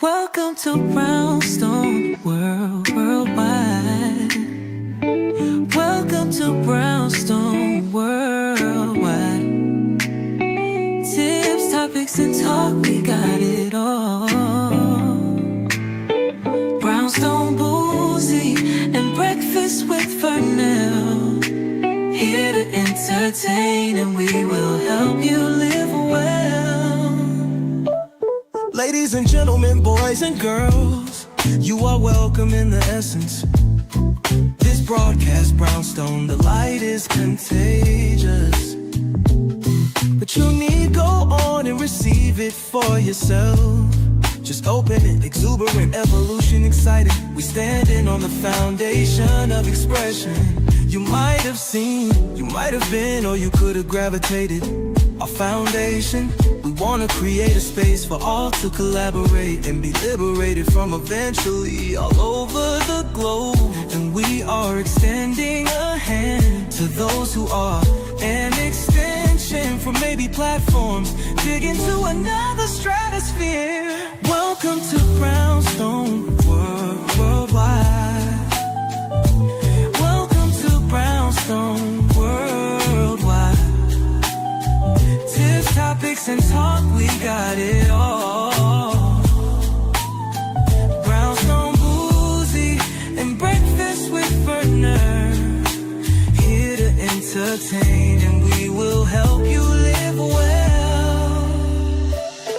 Welcome to Brownstone Worldwide. Welcome to Brownstone Worldwide. Tips, topics, and talk, we got it all. Brownstone Boozy and Breakfast with Fernell. Here to entertain, and we will help you live well. Ladies and gentlemen, boys and girls, you are welcome in the essence. This broadcast, Brownstone, the light is contagious. But you need go on and receive it for yourself. Just open it, exuberant, evolution, excited. We standing on the foundation of expression. You might have seen, you might have been, or you could have gravitated. Our foundation, we want to create a space for all to collaborate and be liberated from eventually all over the globe. And we are extending a hand to those who are an extension from maybe platforms, dig into another stratosphere. Welcome to Brownstone Worldwide. Welcome to Brownstone Worldwide. Tips, topics, and talk, we got it all. Brownstone Boozy and Breakfast with Fernell. Here to entertain, and we will help you live well.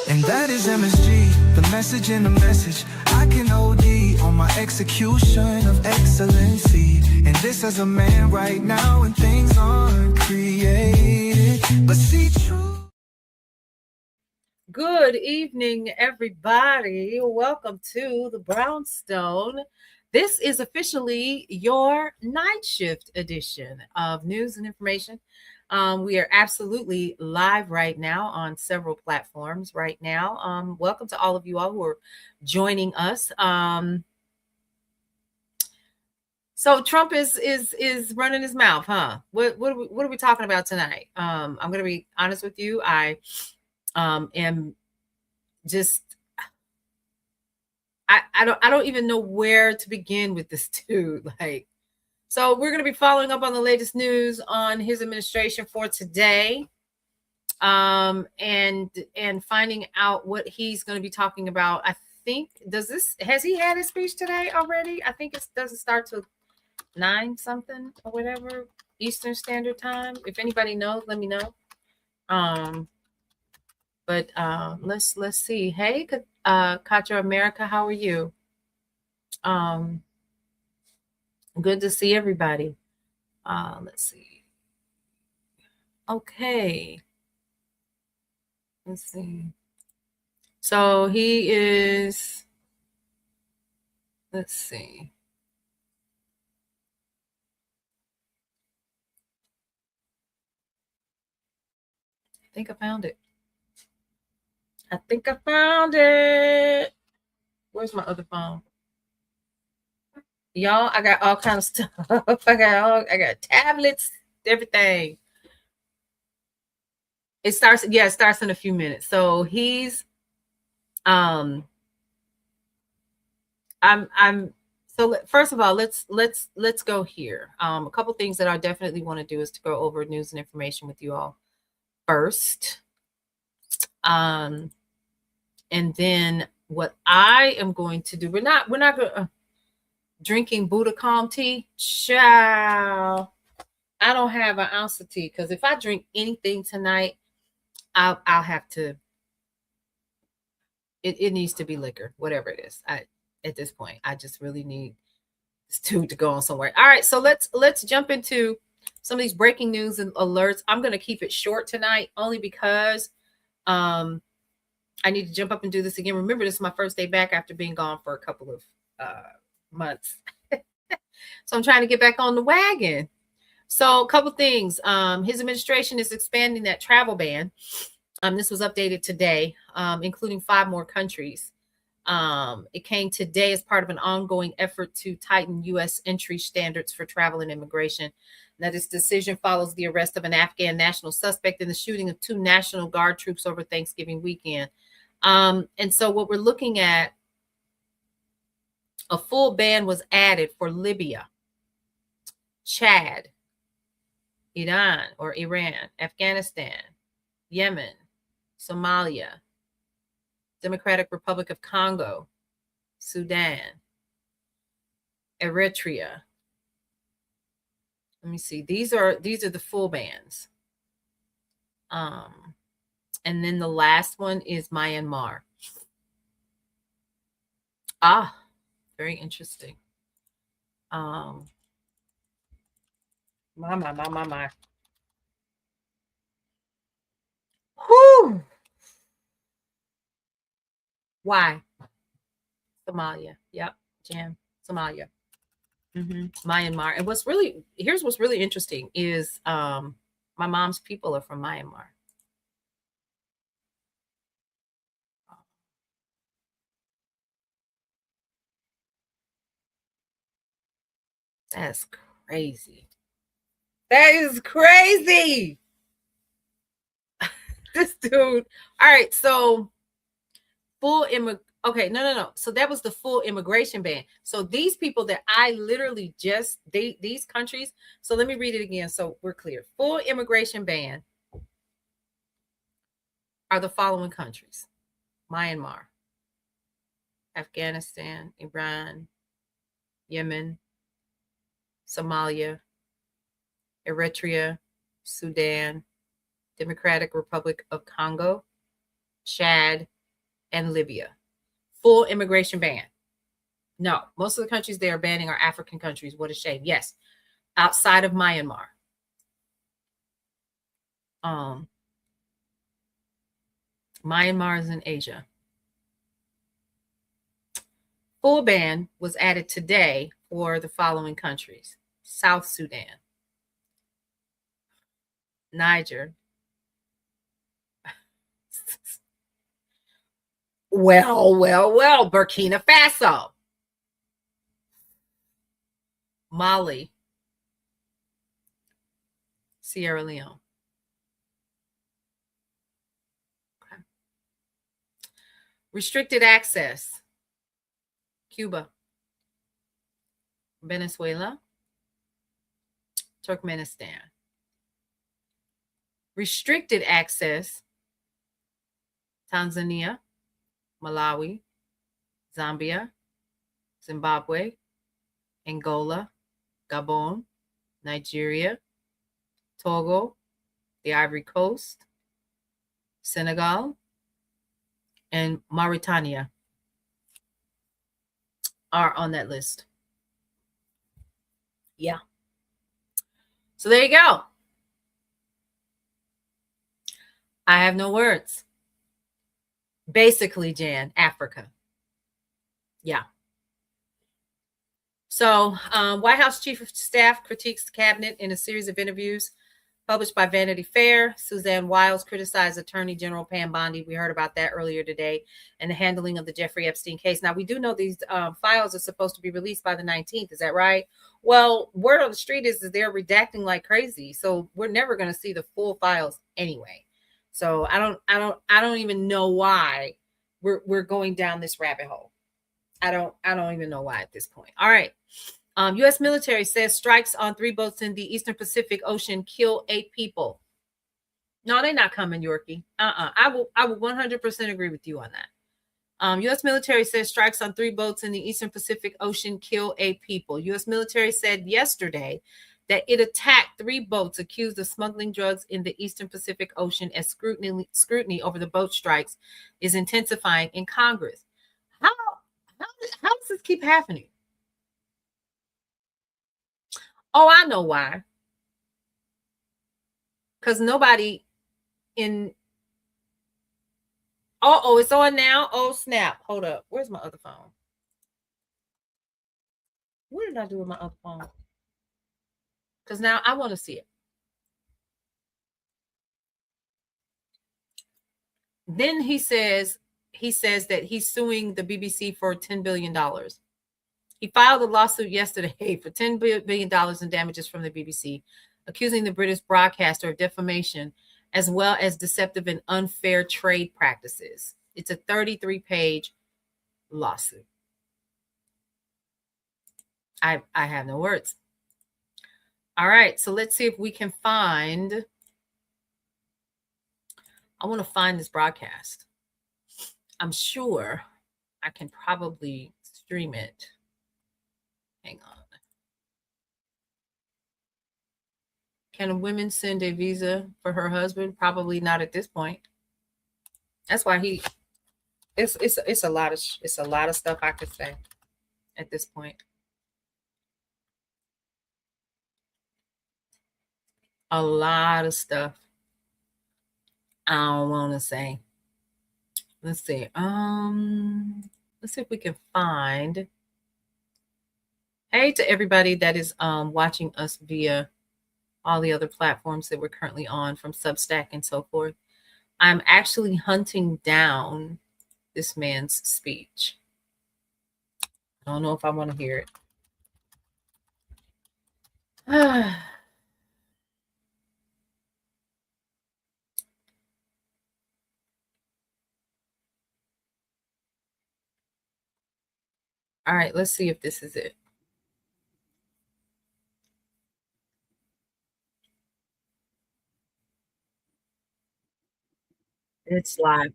And that is MSG, the message in the message. I can OD on my execution of excellency. And this as a man right now, and things aren't created, but see true. Good evening, everybody. Welcome to the Brownstone. This is officially your night shift edition of news and information. We are absolutely live right now on several platforms right now. Welcome to all of you all who are joining us. So Trump is running his mouth, huh? What are we talking about tonight? I'm going to be honest with you. I am just I don't even know where to begin with this dude. So we're going to be following up on the latest news on his administration for today, and finding out what he's going to be talking about. I think has he had his speech today already? I think it doesn't start till 9 something or whatever Eastern Standard Time. If anybody knows, let me know. But let's see. Hey, Katja America, how are you? Good to see everybody. Let's see. Okay. Let's see. So he is. Let's see. I think I found it. Where's my other phone? Y'all, I got all kinds of stuff. I got tablets, everything. It starts in a few minutes. So he's so first of all, let's go here. A couple things that I definitely want to do is to go over news and information with you all first. And then what I am going to do, we're not going drinking Buddha calm tea. Child, I don't have an ounce of tea, because if I drink anything tonight, I'll have to. It needs to be liquor, whatever it is. At this point, I just really need this dude to go on somewhere. All right, so let's jump into some of these breaking news and alerts. I'm going to keep it short tonight, only because I need to jump up and do this again. Remember, this is my first day back after being gone for a couple of months. So I'm trying to get back on the wagon. So a couple things. His administration is expanding that travel ban. This was updated today, including 5 more countries. It came today as part of an ongoing effort to tighten U.S. entry standards for travel and immigration. Now, this decision follows the arrest of an Afghan national suspect in the shooting of 2 National Guard troops over Thanksgiving weekend. And so what we're looking at A full ban was added for Libya, Chad, Iran or Iran, Afghanistan, Yemen, Somalia, Democratic Republic of Congo, Sudan, Eritrea. Let me see. These are the full bans. And then the last one is Myanmar. Ah, very interesting. My. Whew. Why? Somalia. Yep. Jan. Somalia. Myanmar. And here's what's really interesting is my mom's people are from Myanmar. That's crazy. That is crazy. This dude. All right, so okay, no. So that was the full immigration ban. So these people that I literally these countries. So let me read it again so we're clear. Full immigration ban are the following countries: Myanmar, Afghanistan, Iran, Yemen, Somalia, Eritrea, Sudan, Democratic Republic of Congo, Chad, and Libya. Full immigration ban. No, most of the countries they are banning are African countries. What a shame. Yes, outside of Myanmar. Myanmar is in Asia. Full ban was added today for the following countries: South Sudan, Niger. Well, Burkina Faso, Mali, Sierra Leone. Okay. Restricted access: Cuba, Venezuela, Turkmenistan. Restricted access: Tanzania, Malawi, Zambia, Zimbabwe, Angola, Gabon, Nigeria, Togo, the Ivory Coast, Senegal, and Mauritania are on that list. Yeah. So there you go. I have no words. Basically, Jan, Africa. Yeah. So, White House Chief of Staff critiques the cabinet in a series of interviews published by Vanity Fair. Suzanne Wiles criticized Attorney General Pam Bondi. We heard about that earlier today, and the handling of the Jeffrey Epstein case. Now, we do know these files are supposed to be released by the 19th. Is that right? Well, word on the street is that they're redacting like crazy. So we're never going to see the full files anyway. So I don't even know why we're going down this rabbit hole. I don't even know why at this point. All right. U.S. military says strikes on 3 boats in the Eastern Pacific Ocean kill 8 people. No, they're not coming, Yorkie. I will 100% agree with you on that. U.S. military says strikes on 3 boats in the Eastern Pacific Ocean kill 8 people. U.S. military said yesterday that it attacked 3 boats accused of smuggling drugs in the Eastern Pacific Ocean as scrutiny over the boat strikes is intensifying in Congress. How does this keep happening? Oh, I know why. Because nobody in. Oh, it's on now. Oh, snap. Hold up. Where's my other phone? What did I do with my other phone? Because now I want to see it. Then he says that he's suing the BBC for $10 billion. He filed a lawsuit yesterday for $10 billion in damages from the BBC, accusing the British broadcaster of defamation as well as deceptive and unfair trade practices. It's a 33-page lawsuit. I have no words. All right, so let's see if we can find. I want to find this broadcast. I'm sure I can probably stream it. Hang on. Can a woman send a visa for her husband? Probably not at this point. That's why it's a lot of stuff I could say at this point. A lot of stuff I don't want to say. Let's see. Let's see if we can find. Hey to everybody that is watching us via all the other platforms that we're currently on, from Substack and so forth. I'm actually hunting down this man's speech. I don't know if I want to hear it. All right, let's see if this is it. It's live.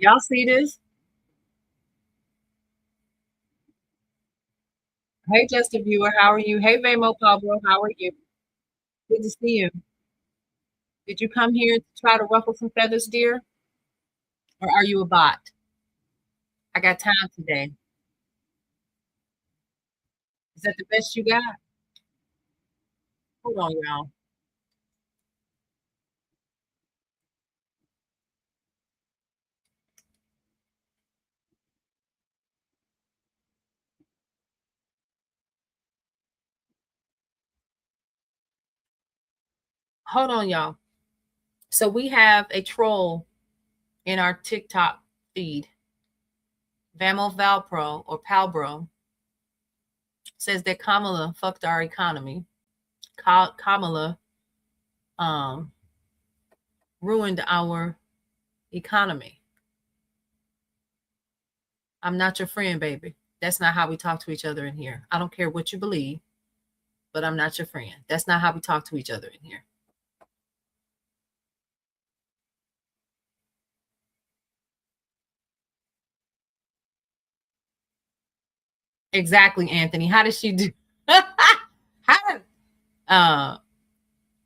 Y'all see this? Hey, Justin Viewer, how are you? Hey, Vamo Pablo, how are you? Good to see you. Did you come here to try to ruffle some feathers, dear? Or are you a bot? I got time today. Is that the best you got? Hold on, y'all. Hold on, y'all. So we have a troll in our TikTok feed. Vamo Valpro or Palbro says that Kamala fucked our economy. Kamala ruined our economy. I'm not your friend, baby. That's not how we talk to each other in here. I don't care what you believe, but I'm not your friend. That's not how we talk to each other in here. Exactly, Anthony. How does she do? How?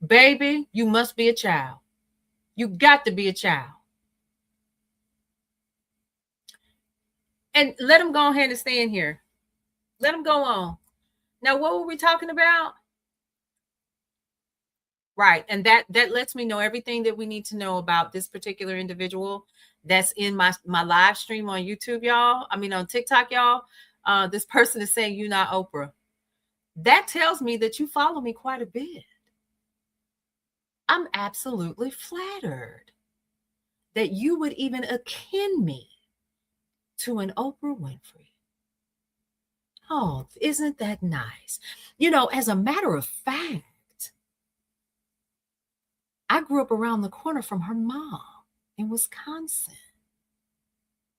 Baby, you must be a child. You got to be a child. And let him go ahead and stay in here. Let him go on. Now, what were we talking about? Right. And that lets me know everything that we need to know about this particular individual that's in my live stream on YouTube, y'all. I mean, on TikTok, y'all. This person is saying you're not Oprah. That tells me that you follow me quite a bit. I'm absolutely flattered that you would even akin me to an Oprah Winfrey. Oh, isn't that nice? You know, as a matter of fact, I grew up around the corner from her mom in Wisconsin.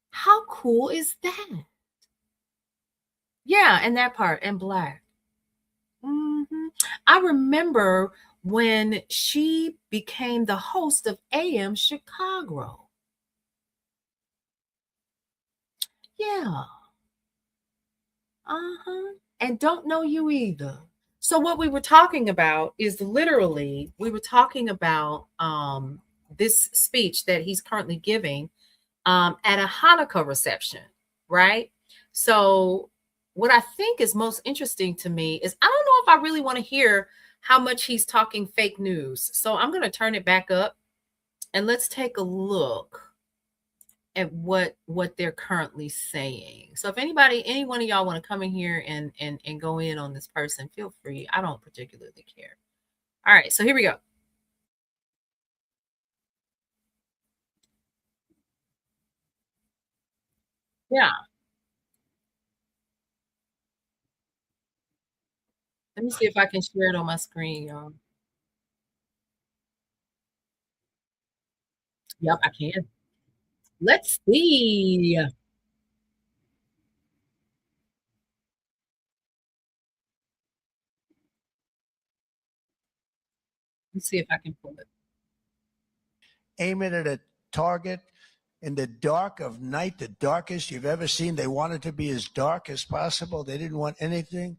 How cool is that? Yeah, and that part, and Black. I remember when she became the host of AM Chicago. Yeah. And don't know you either. So what we were talking about is literally we were talking about this speech that he's currently giving at a Hanukkah reception, right? So what I think is most interesting to me is I don't know if I really want to hear how much he's talking fake news. So I'm going to turn it back up and let's take a look at what they're currently saying. So if any one of y'all want to come in here and go in on this person, feel free. I don't particularly care. All right, so here we go. Yeah. Let me see if I can share it on my screen, y'all. Yep, I can. Let's see. Let's see if I can pull it. Aim it at a target in the dark of night, the darkest you've ever seen. They wanted to be as dark as possible. They didn't want anything.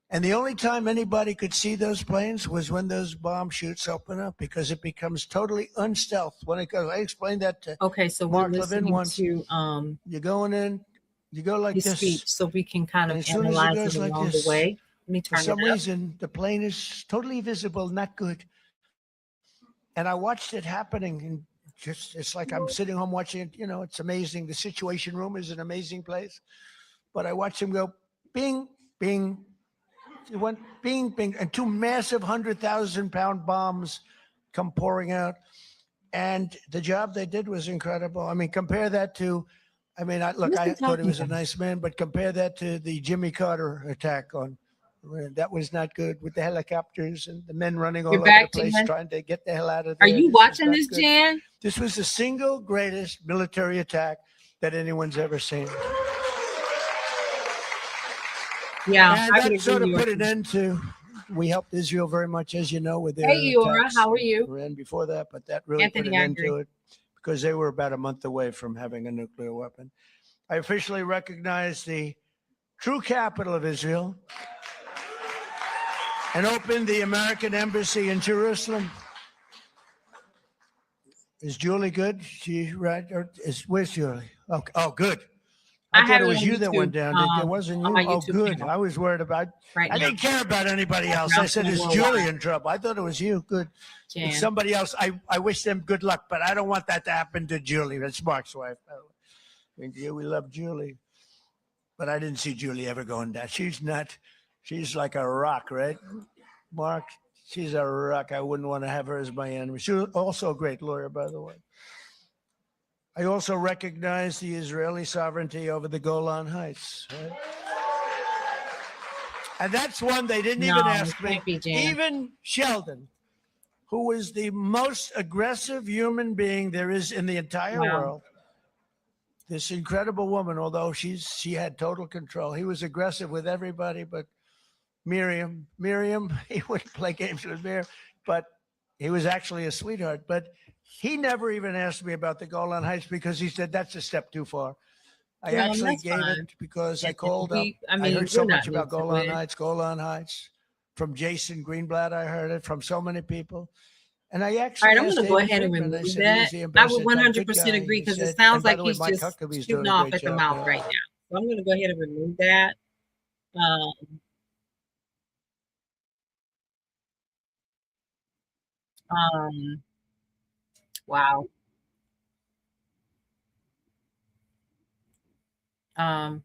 And the only time anybody could see those planes was when those bomb chutes open up, because it becomes totally unstealth when it goes. I explained that to Okay, so Mark we're Levin listening once. to You're going in, you go like his this, speech so we can kind and of as soon as it analyze it goes like along the this, way. Let me for turn some it up. reason, the plane is totally visible, not good. And I watched it happening, and just it's like I'm sitting home watching it. You know, it's amazing. The Situation Room is an amazing place, but I watched him go, bing, bing. It went bing, bing, and two massive 100,000-pound bombs come pouring out. And the job they did was incredible. I mean, compare that to, I mean, look, What's I he thought he talking was a about? nice man, but compare that to the Jimmy Carter attack on. That was not good, with the helicopters and the men running all You're over the back, place Jan. trying to get the hell out of Are there. you This was watching not this, good. Jan? This was the single greatest military attack that anyone's ever seen. Yeah, And I would that sort agree. of put an end to. We helped Israel very much, as you know, with their Hey, Eora, attacks how are in you? Iran before that, but that really put Anthony, an I end agree. to it, because they were about a month away from having a nuclear weapon. I officially recognize the true capital of Israel and opened the American embassy in Jerusalem. Is Julie good? She right? Or where's Julie? Oh, good. I thought have it it was on you that went YouTube, down. It wasn't on you. my Oh, YouTube good. channel I was worried about. right I now. didn't care about anybody else. I said, Brownstone "Is Worldwide. Julie in trouble?" I thought it was you. Good. It's Jan. somebody else. I wish them good luck, but I don't want that to happen to Julie. That's Mark's wife. We love Julie, but I didn't see Julie ever going down. She's not. She's like a rock, right, Mark? She's a rock. I wouldn't want to have her as my enemy. She's also a great lawyer, by the way. I also recognize the Israeli sovereignty over the Golan Heights. Right? And that's one they didn't even No, it ask me. can't be Jan. Even Sheldon, who is the most aggressive human being there is in the entire Wow. world. This incredible woman, although she had total control. He was aggressive with everybody, but Miriam, he wouldn't play games with Miriam, but he was actually a sweetheart. But he never even asked me about the Golan Heights, because he said that's a step too far. I Well, actually that's gave fine. it because I And called up. I I mean, heard so we're much not about new to Golan it. Heights. From Jason Greenblatt, I heard it from so many people. And I All actually right, I'm asked going to go David ahead and Friedman. I remove said, he was that. the I would ambassador, type, good 100% guy. agree, He because it said, sounds and by like the way, he's Mike just Huckabee's doing shooting a off great at the job mouth now. right now. So I'm going to go ahead and remove that. Um, wow.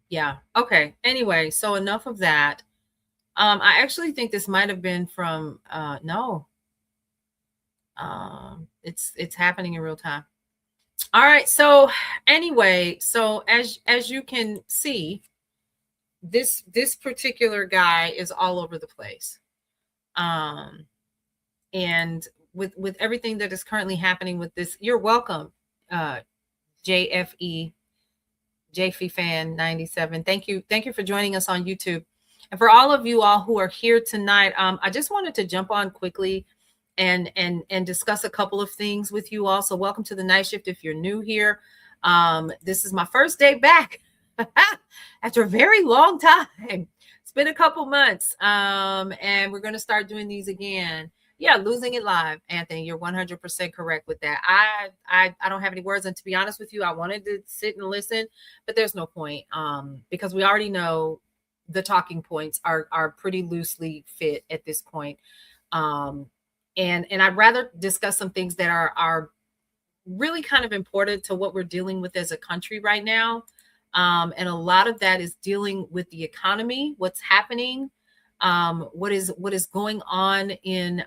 Yeah. Okay. Anyway, so enough of that. I actually think this might have been from no. It's happening in real time. All right. So anyway, so as you can see, this particular guy is all over the place. And with everything that is currently happening with this, you're welcome, JFE JFE fan 97. Thank you for joining us on YouTube. And for all of you all who are here tonight, I just wanted to jump on quickly and discuss a couple of things with you all. So welcome to the night shift if you're new here. This is my first day back after a very long time. It's been a couple months, and we're going to start doing these again. Yeah, losing it live, Anthony. You're 100% correct with that. I don't have any words, and to be honest with you, I wanted to sit and listen, but there's no point, because we already know the talking points are pretty loosely fit at this point. And I'd rather discuss some things that are really kind of important to what we're dealing with as a country right now. And a lot of that is dealing with the economy, what's happening, what is going on in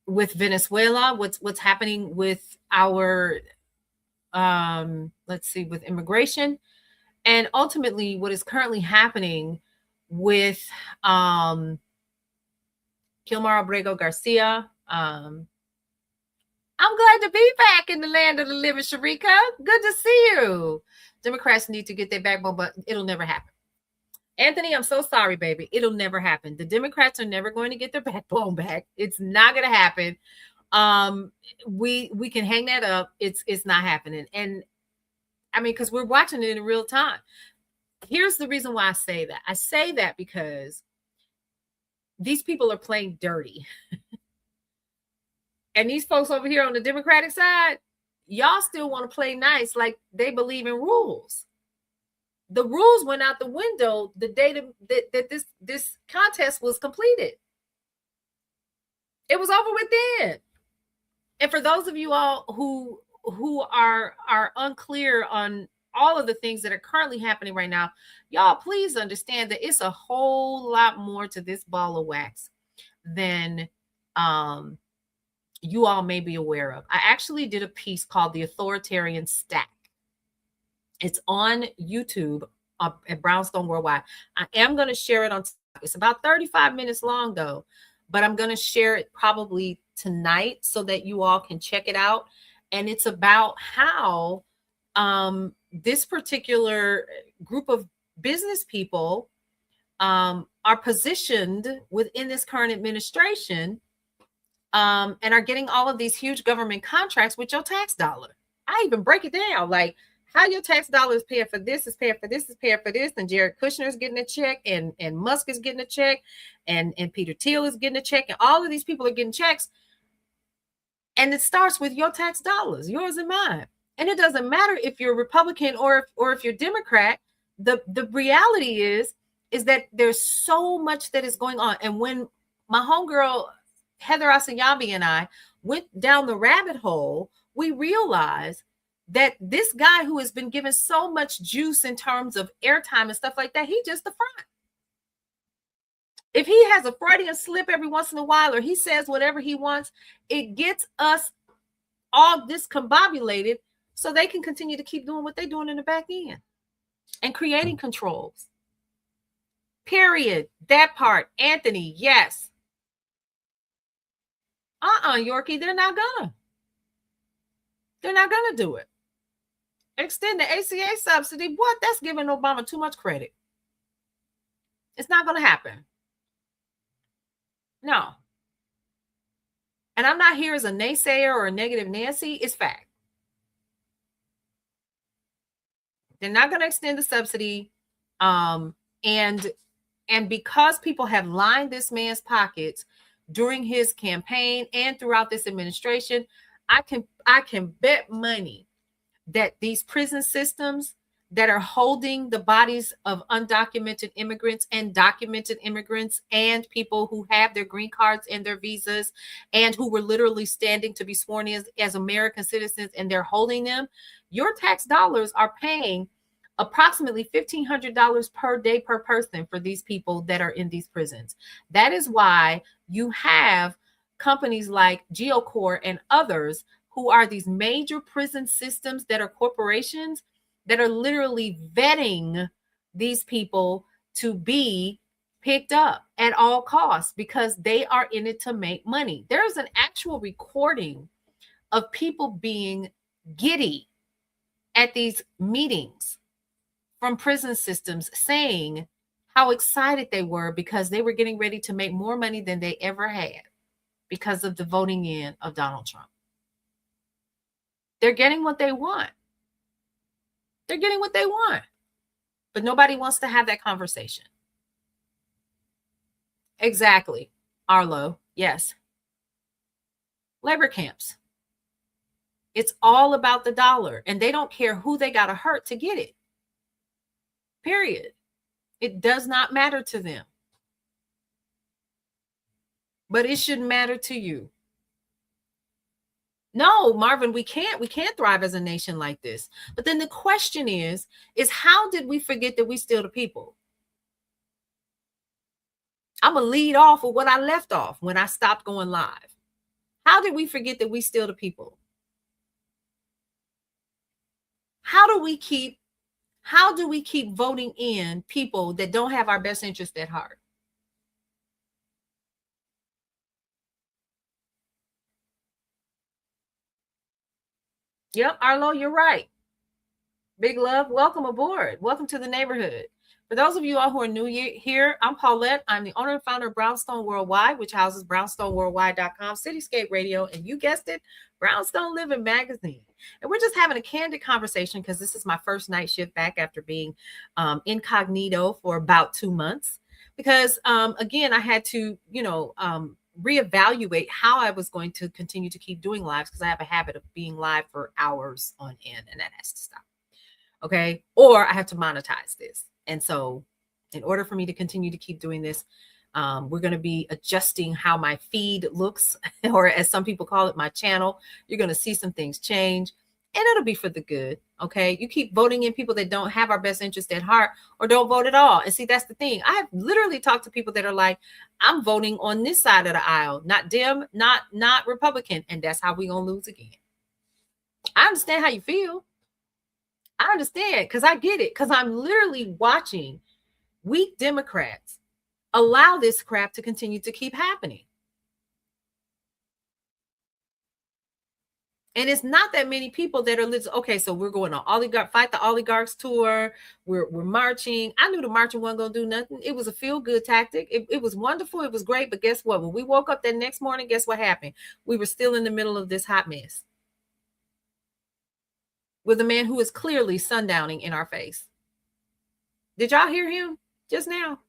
with Venezuela, what's happening with our let's see, with immigration, and ultimately what is currently happening with Kilmar Abrego Garcia. I'm glad to be back in the land of the living, Sharika. Good to see you. Democrats need to get their backbone, but it'll never happen. Anthony, I'm so sorry, baby. It'll never happen. The Democrats are never going to get their backbone back. It's not going to happen. We can hang that up. It's not happening. And I mean, because we're watching it in real time. Here's the reason why I say that. I say that because these people are playing dirty. And these folks over here on the Democratic side, y'all still want to play nice like they believe in rules. The rules went out the window the day that this contest was completed. It was over with then. And for those of you all who are unclear on all of the things that are currently happening right now, y'all please understand that it's a whole lot more to this ball of wax than you all may be aware of. I actually did a piece called The Authoritarian Stack. It's on YouTube at Brownstone Worldwide. I am going to share it on TikTok. It's about 35 minutes long though, but I'm going to share it probably tonight so that you all can check it out. And it's about how this particular group of business people are positioned within this current administration and are getting all of these huge government contracts with your tax dollar. I even break it down, like how your tax dollar is paying for this, is paying for this, is paying for this, and Jared Kushner is getting a check, and Musk is getting a check, and Peter Thiel is getting a check, and all of these people are getting checks. And it starts with your tax dollars, yours and mine. And it doesn't matter if you're Republican or if you're Democrat. The reality is that there's so much that is going on. And when my homegirl Heather Asayabi and I went down the rabbit hole, we realized that this guy who has been given so much juice in terms of airtime and stuff like that, he just the front. If he has a Freudian slip every once in a while, or he says whatever he wants, it gets us all discombobulated so they can continue to keep doing what they're doing in the back end and creating controls. Period. That part. Anthony, yes. Yorkie, they're not gonna. They're not gonna do it. Extend the ACA subsidy. What? That's giving Obama too much credit. It's not gonna happen. No. And I'm not here as a naysayer or a negative Nancy. It's fact. They're not going to extend the subsidy. And because people have lined this man's pockets during his campaign and throughout this administration, I can bet money that these prison systems that are holding the bodies of undocumented immigrants and documented immigrants and people who have their green cards and their visas and who were literally standing to be sworn in as American citizens, and they're holding them, your tax dollars are paying approximately $1,500 per day per person for these people that are in these prisons. That is why you have companies like GeoCore and others who are these major prison systems that are corporations that are literally vetting these people to be picked up at all costs because they are in it to make money. There's an actual recording of people being giddy at these meetings from prison systems saying how excited they were because they were getting ready to make more money than they ever had because of the voting in of Donald Trump. They're getting what they want. They're getting what they want. But nobody wants to have that conversation. Exactly. Arlo, yes. Labor camps. It's all about the dollar, and they don't care who they got to hurt to get it. Period. It does not matter to them. But it should matter to you. No, Marvin, we can't thrive as a nation like this. But then the question is how did we forget that we still the people? I'm going to lead off with what I left off when I stopped going live. How did we forget that we still the people? How do we keep voting in people that don't have our best interest at heart? Yep, Arlo, you're right. Big love. Welcome aboard. Welcome to the neighborhood. For those of you all who are new here, I'm Paulette. I'm the owner and founder of Brownstone Worldwide, which houses brownstoneworldwide.com, Cityscape Radio, and you guessed it, Brownstone Living Magazine. And we're just having a candid conversation because this is my first night shift back after being incognito for about 2 months. Because, again, I had to, reevaluate how I was going to continue to keep doing lives because I have a habit of being live for hours on end, and that has to stop. Okay. Or I have to monetize this. And so in order for me to continue to keep doing this, we're going to be adjusting how my feed looks, or as some people call it, my channel. You're going to see some things change, and it'll be for the good. Okay. You keep voting in people that don't have our best interest at heart, or don't vote at all. And see, that's the thing. I have literally talked to people that are like, I'm voting on this side of the aisle, not Dem, not Republican. And that's how we're going to lose again. I understand how you feel. I understand, because I get it, because I'm literally watching weak Democrats allow this crap to continue to keep happening. And it's not that many people that are okay. So we're going on fight the oligarchs tour. We're marching. I knew the marching wasn't going to do nothing. It was a feel-good tactic. It was wonderful. It was great. But guess what? When we woke up that next morning, guess what happened? We were still in the middle of this hot mess with a man who is clearly sundowning in our face. Did y'all hear him just now?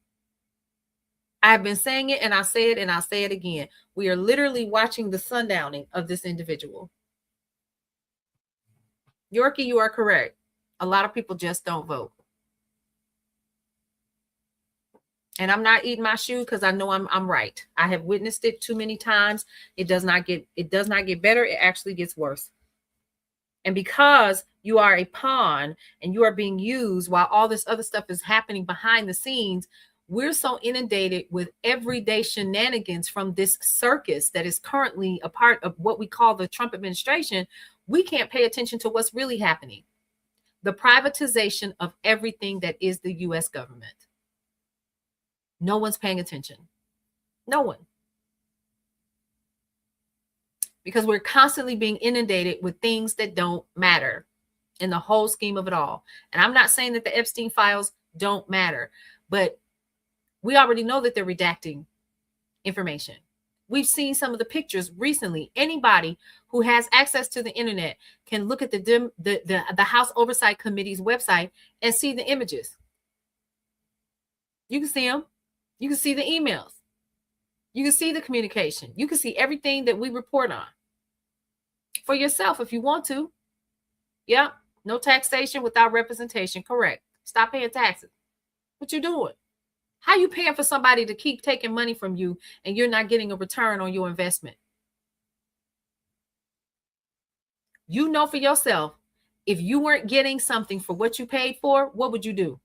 I've been saying it, and I'll say it, and I'll say it again. We are literally watching the sundowning of this individual. Yorkie, you are correct. A lot of people just don't vote. And I'm not eating my shoe because I know I'm right. I have witnessed it too many times. It does not get better. It actually gets worse. And because you are a pawn and you are being used while all this other stuff is happening behind the scenes, we're so inundated with everyday shenanigans from this circus that is currently a part of what we call the Trump administration. We can't pay attention to what's really happening. The privatization of everything that is the U.S. government. No one's paying attention. No one. Because we're constantly being inundated with things that don't matter in the whole scheme of it all. And I'm not saying that the Epstein files don't matter, but we already know that they're redacting information. We've seen some of the pictures recently. Anybody who has access to the internet can look at the House Oversight Committee's website and see the images. You can see them. You can see the emails. You can see the communication. You can see everything that we report on for yourself if you want to. Yep. No taxation without representation. Correct. Stop paying taxes. What you doing? How you paying for somebody to keep taking money from you and you're not getting a return on your investment? You know for yourself, if you weren't getting something for what you paid for, what would you do?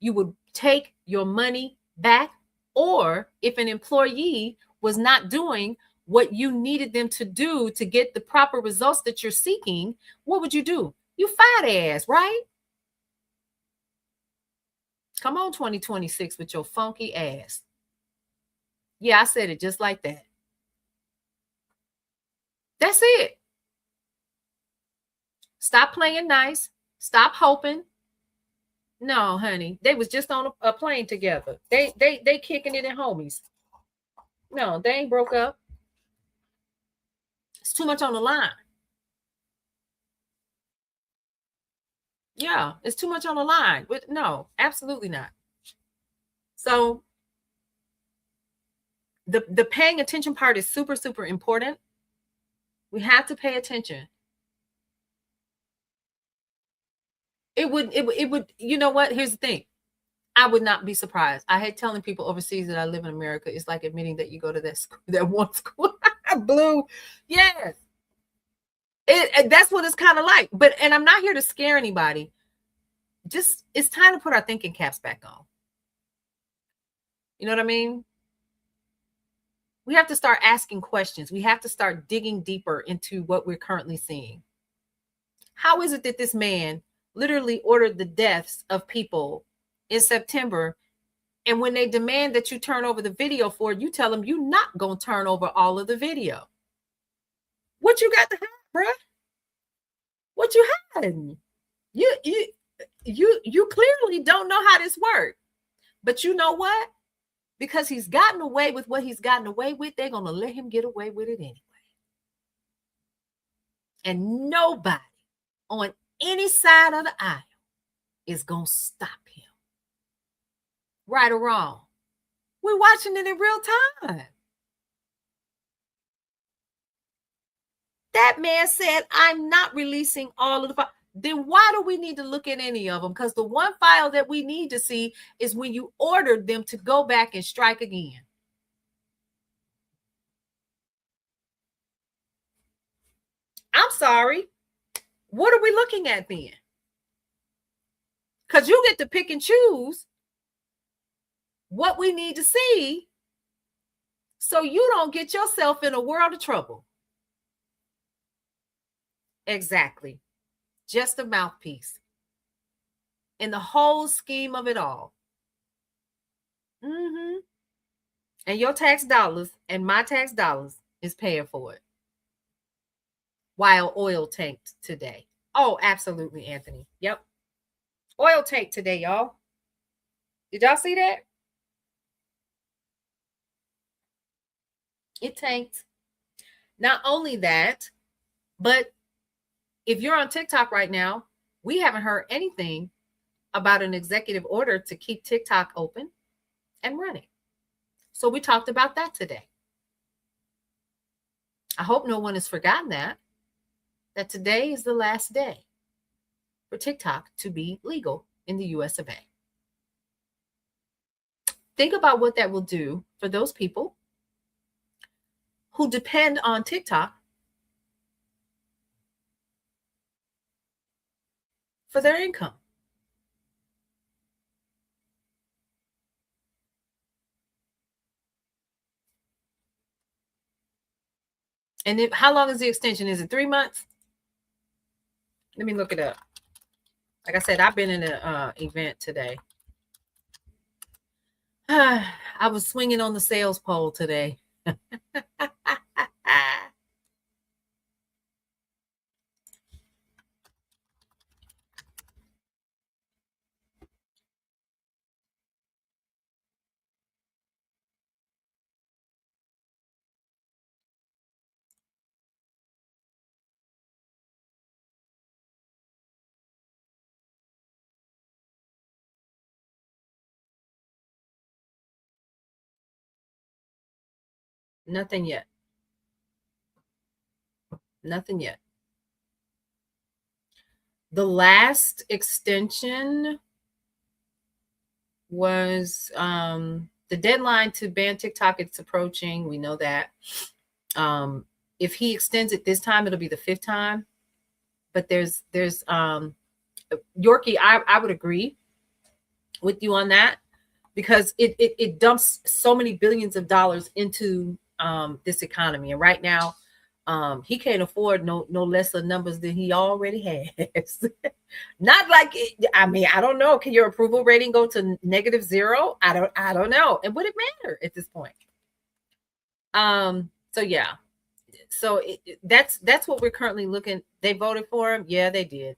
You would take your money back. Or if an employee was not doing what you needed them to do to get the proper results that you're seeking, what would you do? You fire their ass, right? Come on, 2026 with your funky ass. Yeah, I said it just like that. That's it. Stop playing nice. Stop hoping. No, honey, they was just on a plane together. They kicking it in homies. No, they ain't broke up. It's too much on the line. Yeah, it's too much on the line. But no, absolutely not. So the paying attention part is super, super important. We have to pay attention. It would, you know what? Here's the thing. I would not be surprised. I hate telling people overseas that I live in America. It's like admitting that you go to that one school. Blue. Yes. That's what it's kind of like. And I'm not here to scare anybody. Just, it's time to put our thinking caps back on. You know what I mean? We have to start asking questions. We have to start digging deeper into what we're currently seeing. How is it that this man literally ordered the deaths of people in September, and when they demand that you turn over the video for it, you tell them you're not going to turn over all of the video? What you got to hide, bruh? What you hiding? You clearly don't know how this works. But you know what? Because he's gotten away with what he's gotten away with, they're going to let him get away with it anyway. And nobody on any side of the aisle is going to stop him. Right or wrong? We're watching it in real time. That man said, I'm not releasing all of the files. Then why do we need to look at any of them? Because the one file that we need to see is when you ordered them to go back and strike again. I'm sorry. What are we looking at then? Because you get to pick and choose what we need to see so you don't get yourself in a world of trouble. Exactly. Just a mouthpiece in the whole scheme of it all. And your tax dollars and my tax dollars is paying for it. While oil tanked today. Oh, absolutely, Anthony. Yep. Oil tanked today, y'all. Did y'all see that? It tanked. Not only that, but if you're on TikTok right now, we haven't heard anything about an executive order to keep TikTok open and running. So we talked about that today. I hope no one has forgotten that today is the last day for TikTok to be legal in the US of A. Think about what that will do for those people who depend on TikTok for their income. And how long is the extension? Is it 3 months? Let me look it up. Like I said, I've been in an event today. I was swinging on the sales pole today. Nothing yet. Nothing yet. The last extension was the deadline to ban TikTok. It's approaching. We know that. If he extends it this time, it'll be the 5th time. But there's Yorkie, I would agree with you on that, because it dumps so many billions of dollars into this economy. And right now, he can't afford no lesser numbers than he already has. Not like I don't know. Can your approval rating go to -0? I don't know. And would it matter at this point? So yeah. So that's what we're currently looking. They voted for him. Yeah, they did.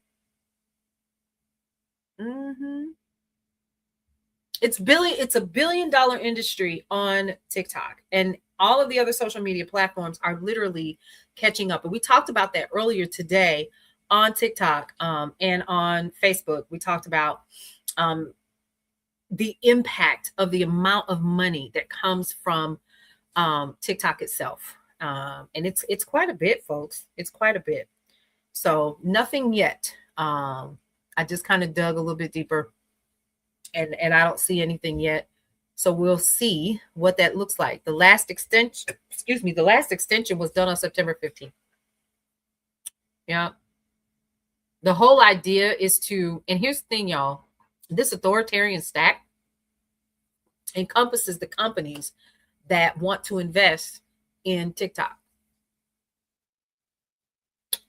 It's a $1 billion industry on TikTok, and all of the other social media platforms are literally catching up. And we talked about that earlier today on TikTok and on Facebook. We talked about the impact of the amount of money that comes from TikTok itself. And it's quite a bit, folks. It's quite a bit. So nothing yet. I just kind of dug a little bit deeper, and I don't see anything yet. So we'll see what that looks like. The last extension was done on September 15th. Yeah. The whole idea is to, and here's the thing, y'all, this authoritarian stack encompasses the companies that want to invest in TikTok.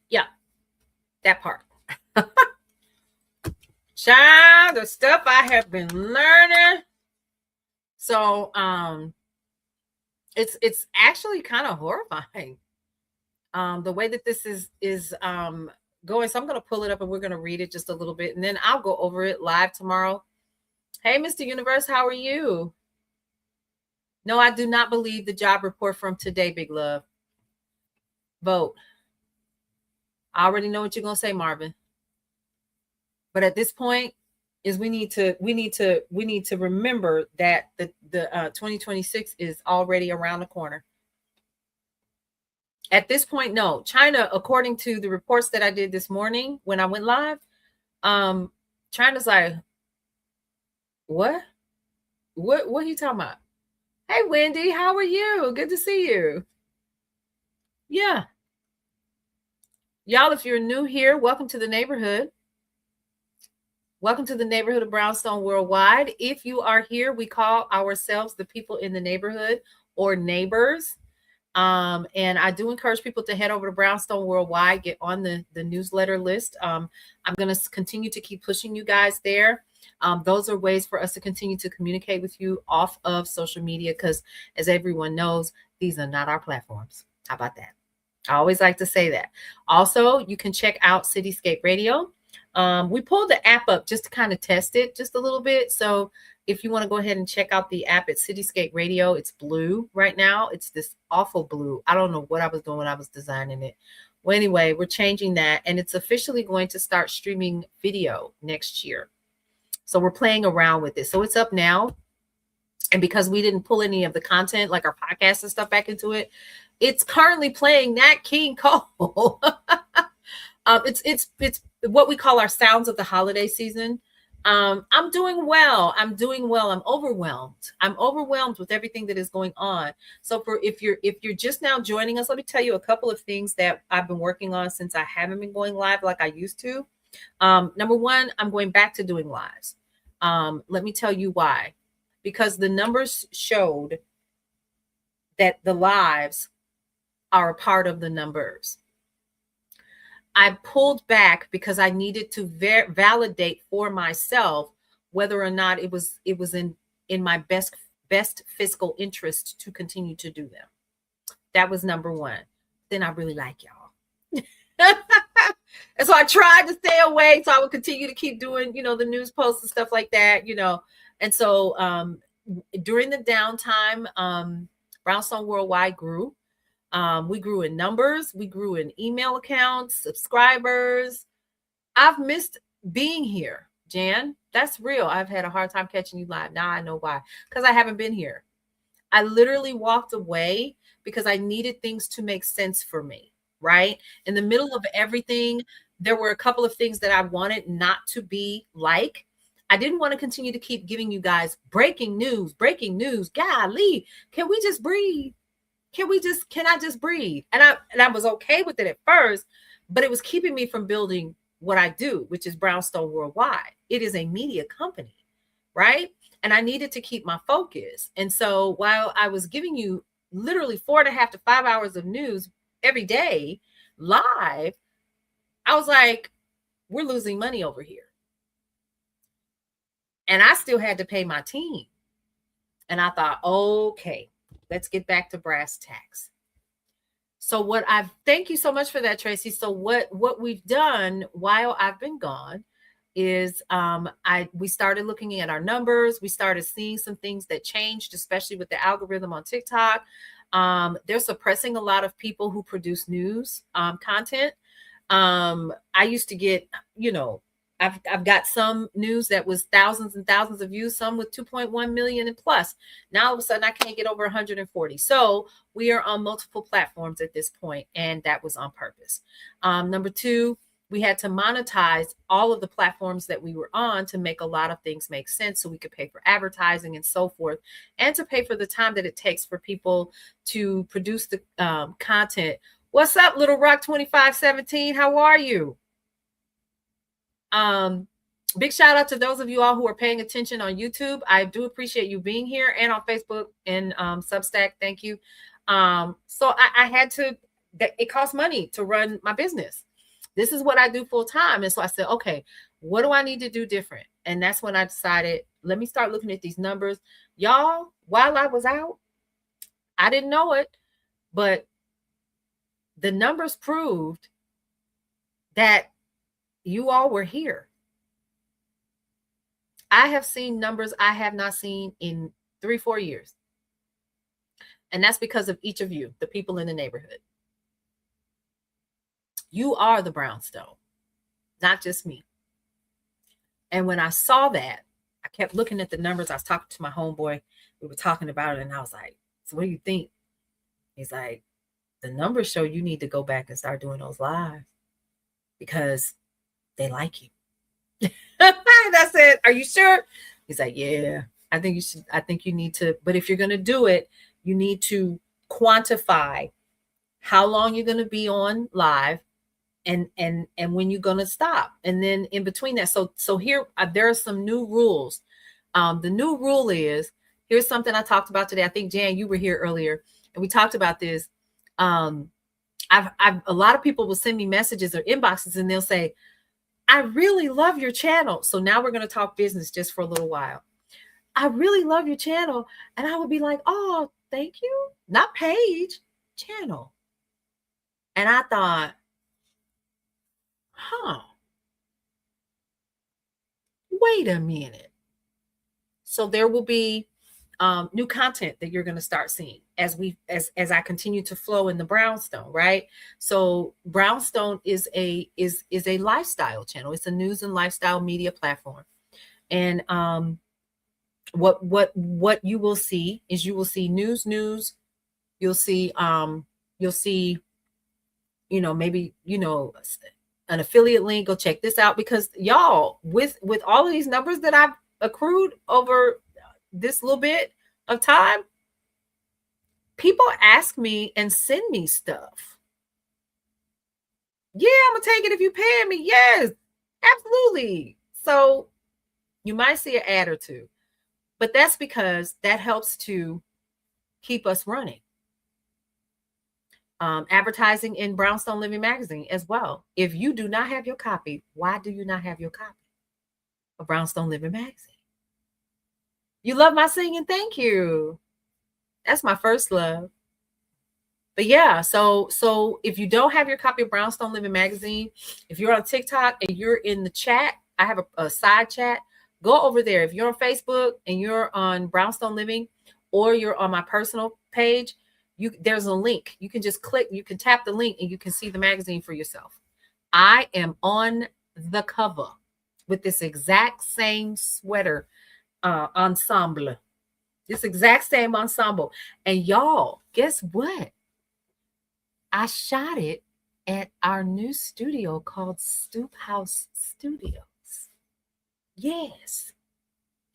Yeah, that part. Child, the stuff I have been learning. So it's actually kind of horrifying. The way that this is going. So I'm gonna pull it up and we're gonna read it just a little bit, and then I'll go over it live tomorrow. Hey, Mr. Universe, how are you? No, I do not believe the job report from today, Big Love. Vote. I already know what you're gonna say, Marvin. But at this point, is we need to remember that the 2026 is already around the corner. At this point, no. China, according to the reports that I did this morning when I went live, China's like, what are you talking about? Hey, Wendy, how are you? Good to see you. Yeah. Y'all, if you're new here, welcome to the neighborhood. Welcome to the neighborhood of Brownstone Worldwide. If you are here, we call ourselves the people in the neighborhood or neighbors. And I do encourage people to head over to Brownstone Worldwide, get on the newsletter list. I'm going to continue to keep pushing you guys there. Those are ways for us to continue to communicate with you off of social media, because as everyone knows, these are not our platforms. How about that? I always like to say that. Also, you can check out Cityscape Radio. We pulled the app up just to kind of test it just a little bit. So if you want to go ahead and check out the app at Cityscape Radio, it's blue right now. It's this awful blue. I don't know what I was doing when I was designing it. Well, anyway, we're changing that, and it's officially going to start streaming video next year. So we're playing around with it. So it's up now. And because we didn't pull any of the content, like our podcasts and stuff, back into it, it's currently playing Nat King Cole. It's what we call our sounds of the holiday season. I'm doing well. I'm overwhelmed. I'm overwhelmed with everything that is going on. So if you're just now joining us, let me tell you a couple of things that I've been working on since I haven't been going live like I used to. Number one, I'm going back to doing lives. Let me tell you why. Because the numbers showed that the lives are a part of the numbers. I pulled back because I needed to validate for myself whether or not it was in my best fiscal interest to continue to do them. That was number one. Then I really like y'all. And so I tried to stay away so I would continue to keep doing, the news posts and stuff like that, And so during the downtime, Brownstone Worldwide grew. We grew in numbers. We grew in email accounts, subscribers. I've missed being here, Jan. That's real. I've had a hard time catching you live. Now I know why. Because I haven't been here. I literally walked away because I needed things to make sense for me, right? In the middle of everything, there were a couple of things that I wanted not to be like. I didn't want to continue to keep giving you guys breaking news. Golly, can we just breathe? Can I just breathe? And I was okay with it at first, but it was keeping me from building what I do, which is Brownstone Worldwide. It is a media company, right? And I needed to keep my focus. And so while I was giving you literally 4.5 to 5 hours of news every day live, I was like, we're losing money over here. And I still had to pay my team. And I thought, okay, let's get back to brass tacks. So thank you so much for that, Tracy. So what we've done while I've been gone is we started looking at our numbers. We started seeing some things that changed, especially with the algorithm on TikTok. They're suppressing a lot of people who produce news content. I used to get, I've got some news that was thousands and thousands of views, some with 2.1 million and plus. Now all of a sudden I can't get over 140. So we are on multiple platforms at this point, and that was on purpose. Number two, we had to monetize all of the platforms that we were on to make a lot of things make sense, so we could pay for advertising and so forth, and to pay for the time that it takes for people to produce the content. What's up, Little Rock 2517? How are you? Big shout out to those of you all who are paying attention on YouTube. I do appreciate you being here, and on Facebook and Substack. Thank you. So I had to, it costs money to run my business. This is what I do full time. And so I said, okay, what do I need to do different? And that's when I decided, let me start looking at these numbers. Y'all, while I was out, I didn't know it, but the numbers proved that you all were here. I have seen numbers I have not seen in 3-4 years. And that's because of each of you, the people in the neighborhood. You are the Brownstone, not just me. And when I saw that, I kept looking at the numbers. I was talking to my homeboy. We were talking about it. And I was like, so what do you think? He's like, the numbers show you need to go back and start doing those lives because they like you. And I said, are you sure? He's like, yeah, I think you should. I think you need to. But if you're going to do it, you need to quantify how long you're going to be on live and when you're going to stop. And then in between that. So here, there are some new rules. The new rule is, here's something I talked about today. I think, Jan, you were here earlier and we talked about this. I've a lot of people will send me messages or inboxes and they'll say, I really love your channel. So now we're going to talk business just for a little while. I really love your channel. And I would be like, oh, thank you. Not page, channel. And I thought, wait a minute. So there will be new content that you're going to start seeing as I continue to flow in the Brownstone, right? So Brownstone is a lifestyle channel. It's a news and lifestyle media platform. And what you will see is you will see news, you'll see maybe an affiliate link. Go check this out, because y'all, with all of these numbers that I've accrued over this little bit of time, people ask me and send me stuff. Yeah, I'm gonna take it if you pay me. Yes, absolutely. So you might see an ad or two, but that's because that helps to keep us running. Advertising in Brownstone Living Magazine as well. If you do not have your copy, why do you not have your copy of Brownstone Living Magazine? You love my singing? Thank you. That's my first love. But yeah, so if you don't have your copy of Brownstone Living Magazine, if you're on TikTok and you're in the chat, I have a side chat. Go over there. If you're on Facebook and you're on Brownstone Living, or you're on my personal page, there's a link. You can just click, you can tap the link and you can see the magazine for yourself. I am on the cover with this exact same sweater ensemble. This exact same ensemble. And y'all, guess what? I shot it at our new studio called Stoop House Studios. Yes.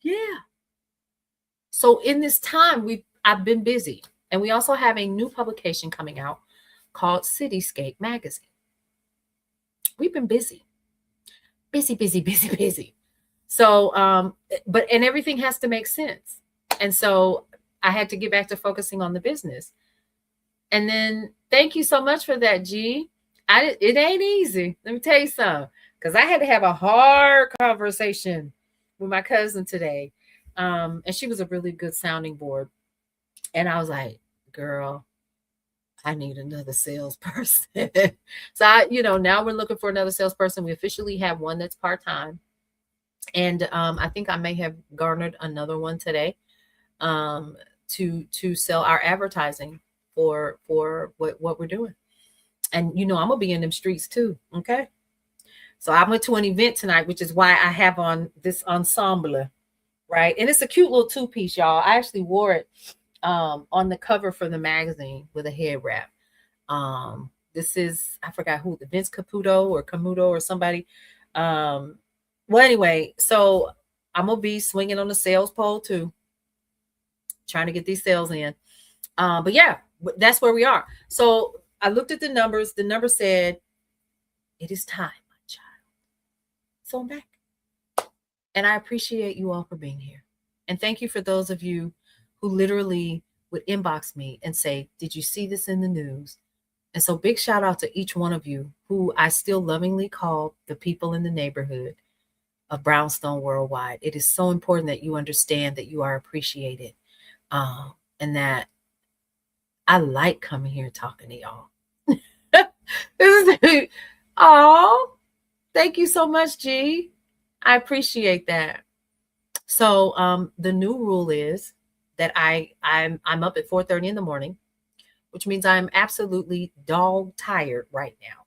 Yeah. So in this time, I've been busy. And we also have a new publication coming out called Cityscape Magazine. We've been busy. Busy. So, and everything has to make sense. And so I had to get back to focusing on the business. And then thank you so much for that, G. It ain't easy. Let me tell you something, because I had to have a hard conversation with my cousin today. And she was a really good sounding board. And I was like, girl, I need another salesperson. So now we're looking for another salesperson. We officially have one that's part-time. And I think I may have garnered another one today to sell our advertising for what we're doing. And I'm gonna be in them streets too. Okay. So I went to an event tonight, which is why I have on this ensemble, right? And it's a cute little 2-piece, y'all. I actually wore it on the cover for the magazine with a head wrap. This is, I forgot who, the Vince Caputo or somebody. Well, anyway, so I'm gonna be swinging on the sales pole too, trying to get these sales in. But yeah, that's where we are. So I looked at the numbers. The number said, it is time, my child. So I'm back. And I appreciate you all for being here. And thank you for those of you who literally would inbox me and say, did you see this in the news? And so big shout out to each one of you who I still lovingly call the people in the neighborhood of Brownstone Worldwide. It is so important that you understand that you are appreciated, and that I like coming here talking to y'all. Oh, thank you so much, G. I appreciate that. So the new rule is that I'm up at 4:30 in the morning, which means I'm absolutely dog tired right now.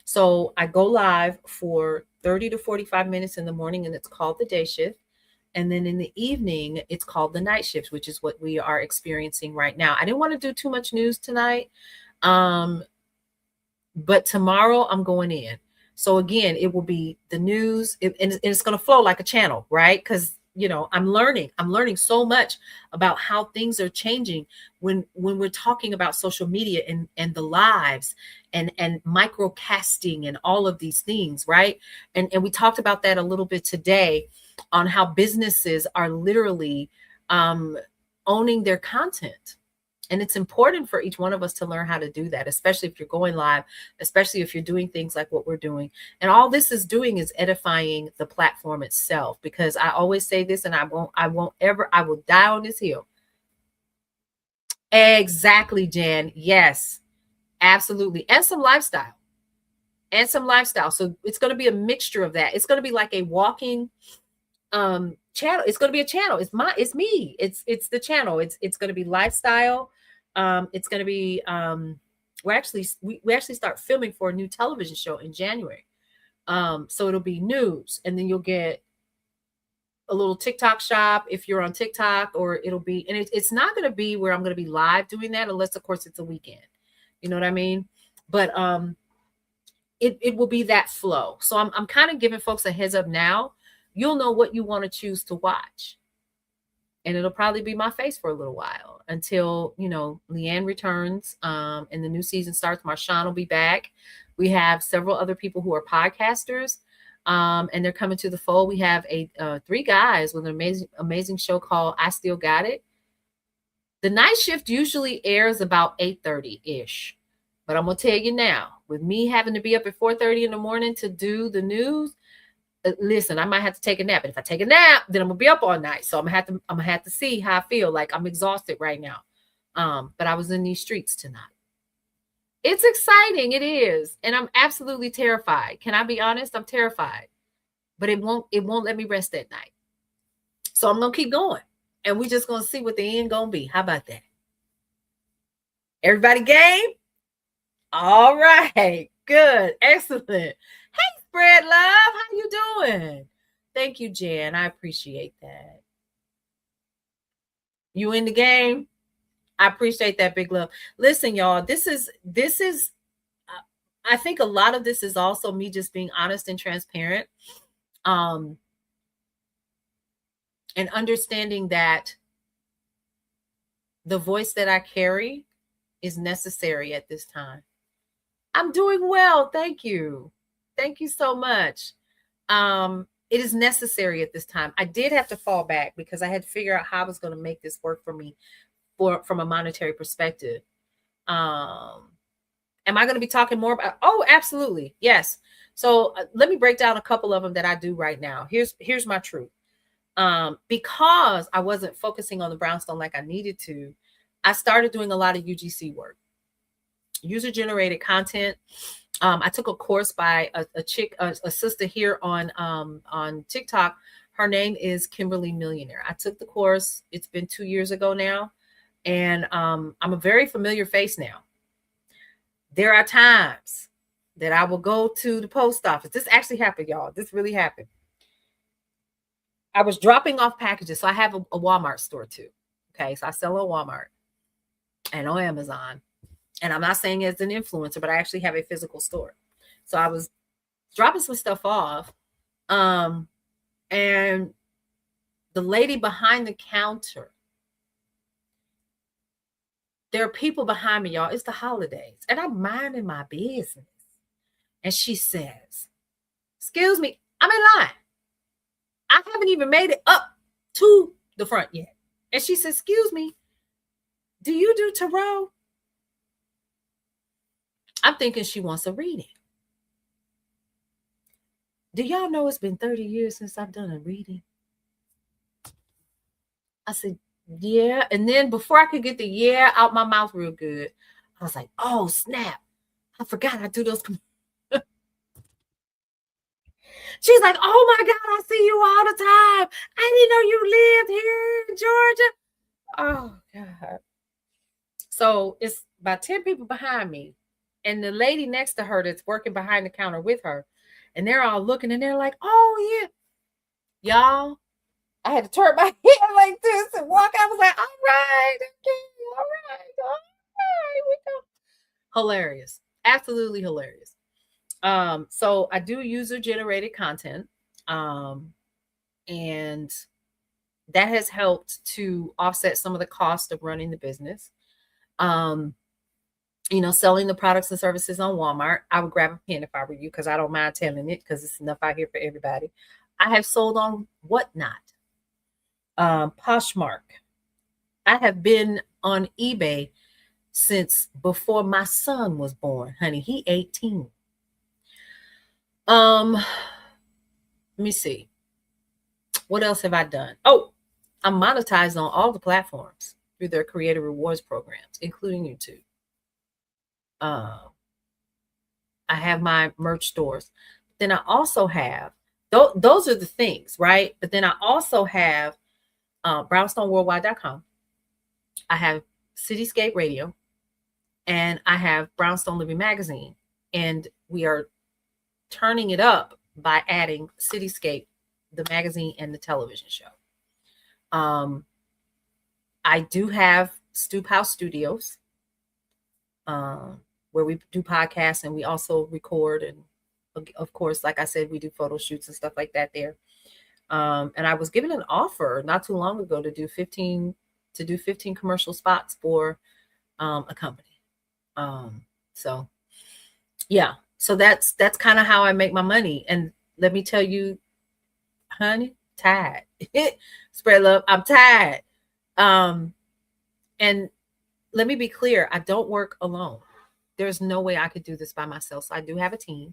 So I go live for 30 to 45 minutes in the morning, and it's called the day shift. And then in the evening, it's called the night shift, which is what we are experiencing right now. I didn't want to do too much news tonight. But tomorrow I'm going in. So again, it will be the news, and it's going to flow like a channel, right? Because I'm learning so much about how things are changing when we're talking about social media and the lives and microcasting and all of these things, right? And we talked about that a little bit today on how businesses are literally owning their content. And it's important for each one of us to learn how to do that, especially if you're going live, especially if you're doing things like what we're doing. And all this is doing is edifying the platform itself, because I always say this, and I will die on this hill. Exactly, Jan. Yes, absolutely. And some lifestyle. So it's going to be a mixture of that. It's going to be like a walking channel. It's going to be a channel. It's me. It's the channel. It's going to be lifestyle. It's going to be we actually start filming for a new television show in January. So it'll be news, and then you'll get a little TikTok shop if you're on TikTok, or it'll be, and it's not going to be where I'm going to be live doing that, unless of course it's a weekend. You know what I mean? But it will be that flow. So I'm kind of giving folks a heads up now. You'll know what you want to choose to watch. And it'll probably be my face for a little while until, Leanne returns and the new season starts. Marshawn will be back. We have several other people who are podcasters, and they're coming to the fold. We have 3 guys with an amazing show called I Still Got It. The night shift usually airs about 8:30-ish. But I'm going to tell you now, with me having to be up at 4:30 in the morning to do the news, listen, I might have to take a nap. And if I take a nap, then I'm gonna be up all night. So I'm gonna have to see how I feel. Like, I'm exhausted right now. But I was in these streets tonight. It's exciting, it is, and I'm absolutely terrified. Can I be honest? I'm terrified, but it won't let me rest at night. So I'm gonna keep going, and we're just gonna see what the end gonna be. How about that? Everybody game? All right, good, excellent. Hey, Spread Love, how you doing? Thank you, Jan. I appreciate that. You in the game? I appreciate that, big love. Listen, y'all, this is I think a lot of this is also me just being honest and transparent, and understanding that the voice that I carry is necessary at this time. I'm doing well. Thank you. Thank you so much. It is necessary at this time. I did have to fall back because I had to figure out how I was going to make this work for me from a monetary perspective. Am I going to be talking more about? Oh, absolutely. Yes. So let me break down a couple of them that I do right now. Here's my truth. Because I wasn't focusing on the Brownstone like I needed to, I started doing a lot of UGC work, user-generated content. I took a course by a sister here on TikTok. Her name is Kimberly Millionaire. I took the course. It's been 2 years ago now. And I'm a very familiar face now. There are times that I will go to the post office. This actually happened, y'all. This really happened. I was dropping off packages. So I have a Walmart store too. Okay. So I sell on Walmart and on Amazon. And I'm not saying as an influencer, but I actually have a physical store. So I was dropping some stuff off. And the lady behind the counter, there are people behind me, y'all. It's the holidays. And I'm minding my business. And she says, excuse me, I'm in line. I haven't even made it up to the front yet. And she says, excuse me, do you do tarot? I'm thinking she wants a reading. Do y'all know it's been 30 years since I've done a reading? I said, yeah. And then before I could get the yeah out my mouth real good, I was like, oh, snap. I forgot I do those. She's like, oh my God, I see you all the time. I didn't know you lived here in Georgia. Oh God. So it's about 10 people behind me. And the lady next to her that's working behind the counter with her. And they're all looking and they're like, oh yeah. Y'all, I had to turn my head like this and walk. I was like, all right, okay, all right, we go. Hilarious. Absolutely hilarious. So I do user-generated content. And that has helped to offset some of the cost of running the business. Selling the products and services on Walmart. I would grab a pen if I were you, because I don't mind telling it, because it's enough out here for everybody. I have sold on Whatnot, Poshmark. I have been on eBay since before my son was born, honey. He 18. Let me see. What else have I done? Oh, I'm monetized on all the platforms through their creator rewards programs, including YouTube. I have my merch stores. Then I also have, those are the things, right? But then I also have brownstoneworldwide.com. I have Cityscape Radio, and I have Brownstone Living Magazine. And we are turning it up by adding Cityscape, the magazine, and the television show. I do have Stoop House Studios, where we do podcasts, and we also record. And of course, like I said, we do photo shoots and stuff like that there. And I was given an offer not too long ago to do 15 commercial spots for a company. So yeah, so that's kind of how I make my money. And let me tell you, honey, tired. Spread love. I'm tired. And let me be clear, I don't work alone. There's no way I could do this by myself. So I do have a team.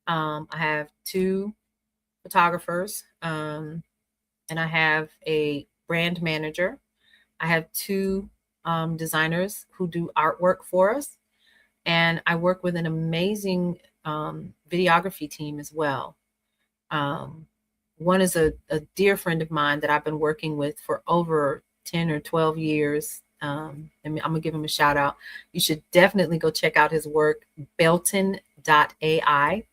I have 2 photographers, and I have a brand manager. I have 2 designers who do artwork for us. And I work with an amazing videography team as well. One is a dear friend of mine that I've been working with for over 10 or 12 years. And I'm going to give him a shout out. You should definitely go check out his work, Belton.ai.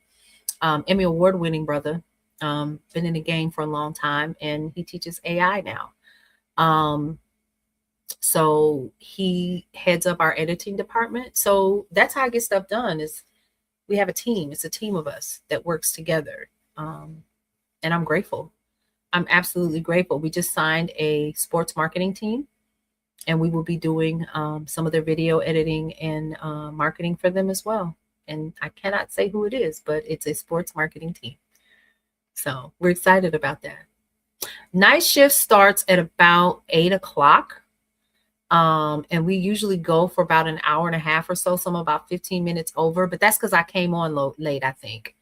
Emmy award-winning brother. Been in the game for a long time, and he teaches AI now. So he heads up our editing department. So that's how I get stuff done, is we have a team. It's a team of us that works together. And I'm grateful. I'm absolutely grateful. We just signed a sports marketing team, and we will be doing some of their video editing and marketing for them as well. And I cannot say who it is, but it's a sports marketing team. So we're excited about that. Night shift starts at about 8 o'clock. And we usually go for about an hour and a half or so, some about 15 minutes over. But that's because I came on late, I think.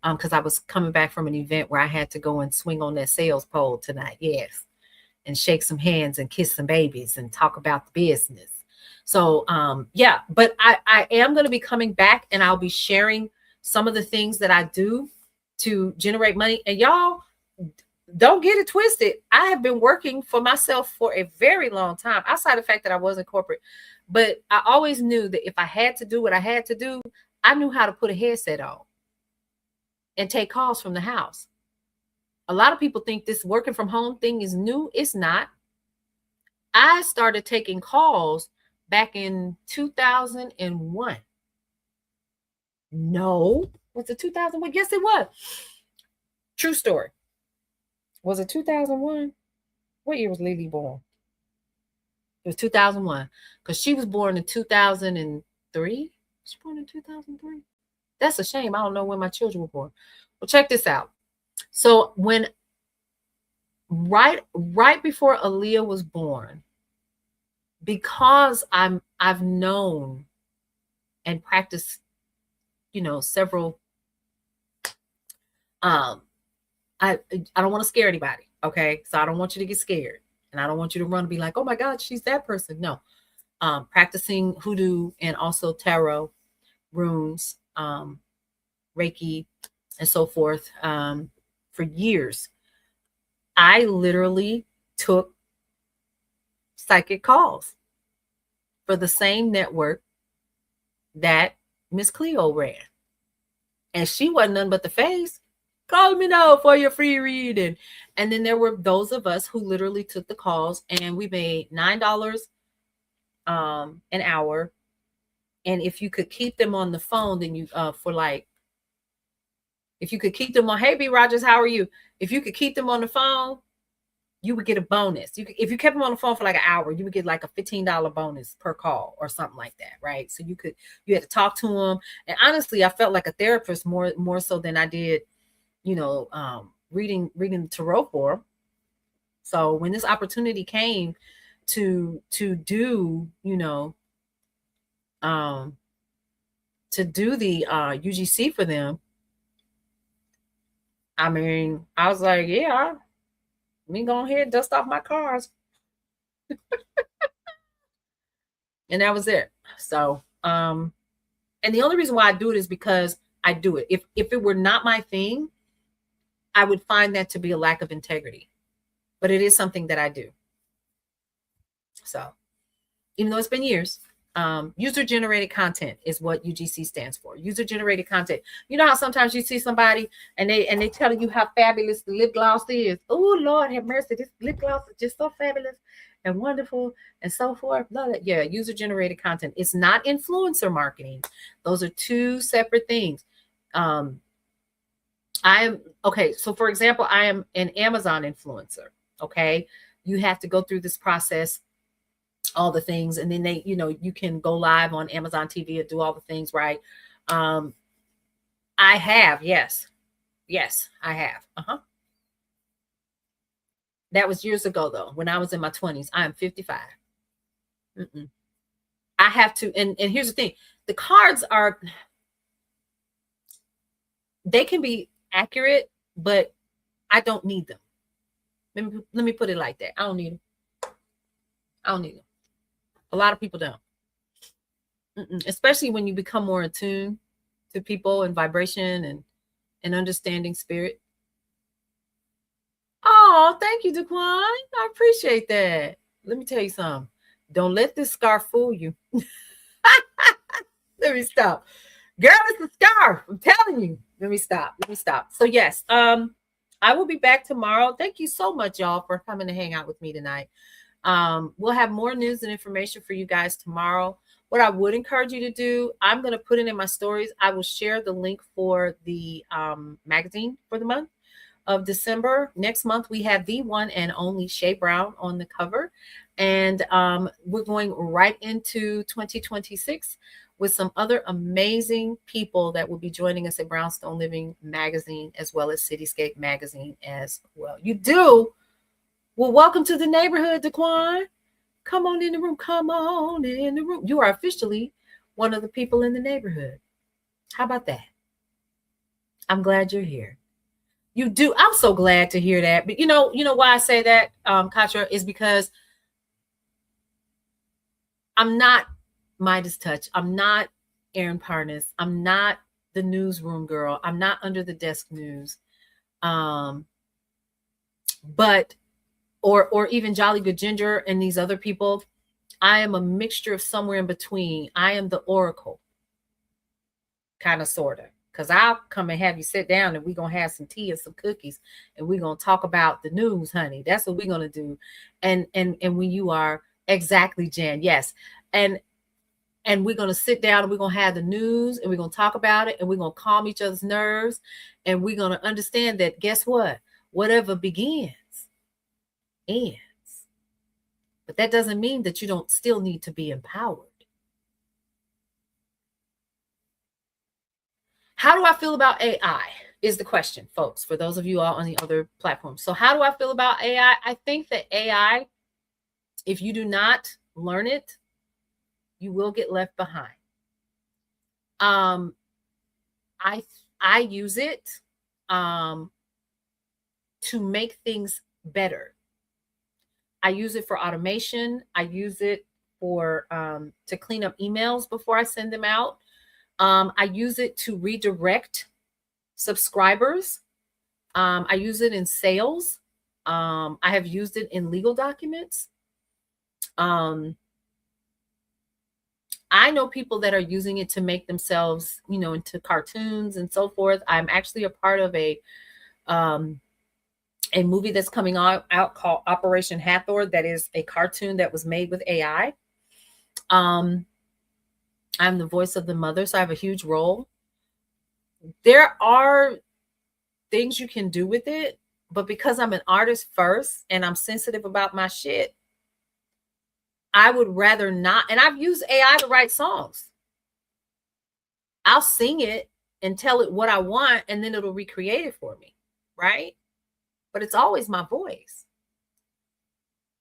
Because I was coming back from an event where I had to go and swing on that sales pole tonight. Yes. And shake some hands and kiss some babies and talk about the business. So, yeah, but I am going to be coming back, and I'll be sharing some of the things that I do to generate money. And y'all, don't get it twisted. I have been working for myself for a very long time, outside the fact that I wasn't corporate. But I always knew that if I had to do what I had to do, I knew how to put a headset on and take calls from the house. A lot of people think this working from home thing is new. It's not. I started taking calls back in 2001. No, was it 2001? Yes, it was. True story. Was it 2001? What year was Lily born? It was 2001, because she was born in 2003. She was born in 2003. That's a shame. I don't know when my children were born. Well, check this out. So when right before Aaliyah was born, because I've known and practice, several. I don't want to scare anybody. Okay. So I don't want you to get scared, and I don't want you to run and be like, oh my God, she's that person. No. Practicing hoodoo and also tarot, runes, Reiki, and so forth, for years. I literally took psychic calls for the same network that Miss Cleo ran. And she wasn't none but the face. Call me now for your free reading. And then there were those of us who literally took the calls, and we made $9 an hour. And if you could keep them on the phone, then you if you could keep them on, hey B Rogers, how are you? If you could keep them on the phone, you would get a bonus. If you kept them on the phone for like an hour, you would get like a $15 bonus per call or something like that, right? So you had to talk to them. And honestly, I felt like a therapist more so than I did, reading the tarot for them. So when this opportunity came to do, to do the UGC for them, I mean, I was like, yeah, let me go ahead and dust off my cars. And that was it. So, and the only reason why I do it is because I do it. If it were not my thing, I would find that to be a lack of integrity. But it is something that I do. So, even though it's been years, user-generated content is what UGC stands for. User-generated content. You know how sometimes you see somebody and they tell you how fabulous the lip gloss is. Oh Lord, have mercy! This lip gloss is just so fabulous and wonderful and so forth. Yeah, user-generated content. It's not influencer marketing. Those are two separate things. I am okay. So, for example, I am an Amazon influencer. Okay, you have to go through this process, all the things, and then they, you can go live on Amazon TV and do all the things, right? I have, yes, I have. That was years ago, though, when I was in my 20s. I am 55. I have to, and here's the thing: the cards they can be accurate, but I don't need them. Let me put it like that. I don't need them. A lot of people don't. Especially when you become more attuned to people and vibration and understanding spirit. Oh, thank you, Daquan. I appreciate that. Let me tell you something. Don't let this scarf fool you. Let me stop. Girl, it's a scarf. I'm telling you. Let me stop. So yes, I will be back tomorrow. Thank you so much, y'all, for coming to hang out with me tonight. We'll have more news and information for you guys tomorrow. What I would encourage you to do, I'm going to put it in my stories. I will share the link for the magazine for the month of December. Next month, we have the one and only Shay Brown on the cover. And we're going right into 2026 with some other amazing people that will be joining us at Brownstone Living Magazine, as well as Cityscape Magazine as well. You do? Well, welcome to the neighborhood, Daquan. Come on in the room. Come on in the room. You are officially one of the people in the neighborhood. How about that? I'm glad you're here. You do. I'm so glad to hear that. But you know why I say that, Katra, is because I'm not Midas Touch. I'm not Erin Parnas. I'm not the newsroom girl. I'm not under the desk news. But or even Jolly Good Ginger and these other people. I am a mixture of somewhere in between. I am the oracle, kind of, sort of. Because I'll come and have you sit down and we're going to have some tea and some cookies and we're going to talk about the news, honey. That's what we're going to do. And when you are exactly, Jan, yes. And we're going to sit down and we're going to have the news and we're going to talk about it and we're going to calm each other's nerves. And we're going to understand that, guess what? Whatever begins, ends. But that doesn't mean that you don't still need to be empowered. How do I feel about AI is the question, folks, for those of you all on the other platforms. So how do I feel about AI? I think that AI, if you do not learn it, you will get left behind. I use it to make things better. I use it for automation. I use it for to clean up emails before I send them out. I use it to redirect subscribers. I use it in sales. I have used it in legal documents. I know people that are using it to make themselves, into cartoons and so forth. I'm actually a part of a movie that's coming out called Operation Hathor. That is a cartoon that was made with AI. I'm the voice of the mother, so I have a huge role. There are things you can do with it, but because I'm an artist first and I'm sensitive about my shit, I would rather not. And I've used AI to write songs. I'll sing it and tell it what I want, and then it'll recreate it for me, right? But it's always my voice.